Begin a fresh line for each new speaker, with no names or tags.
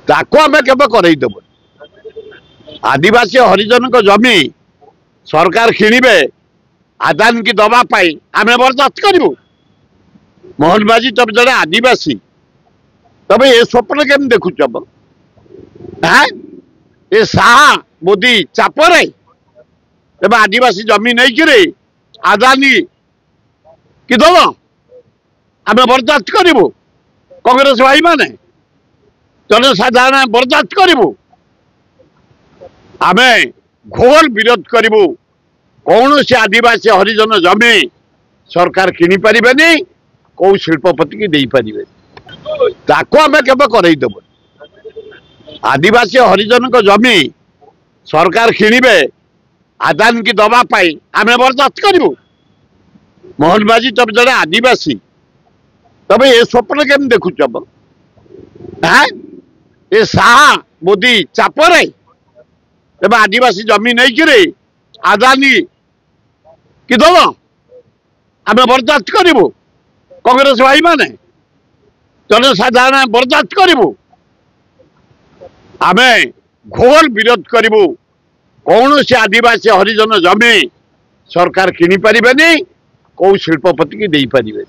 ताको आमे केबे करैदेबो आदिवासी हरिजन को जमी सरकार किणिबे आदान की दबा पाई आमे बर्दाश्त करू मोहन बाजी तुम जड़े आदिवासी तब ये स्वप्न केम देखुच ये साहा मोदी चापरे एवं आदिवासी जमी नहीं कि आदानी कि दब आम बर्दाश्त करूँ कांग्रेस भाई माने जनसाधारण बर्दाश्त करूँ आम घोर विरोध करूँ कौन से आदिवासी हरिजन जमी सरकार किनी पारे कौ शिल्पपति की दे पारे ताको आमे केबे करैदेबो आदिवासी हरिजन को जमी सरकार किणिबे आदान की दबा पाई आमे बर्दाश्त करूँ मोहन बाजी तुम जड़े आदिवासी तब ये स्वप्न केम देखुच ये साहा मोदी चापरे एवं आदिवासी जमी नहीं कि आदानी कि दब आम बर्दाश्त करूँ कांग्रेस भाई माने जनसाधारण बर्दाश्त करूँ आम घोर विरोध करूँ कौन से आदिवासी हरिजन जमी सरकार किनी पारे कौ शिल्पपति की दे पारे।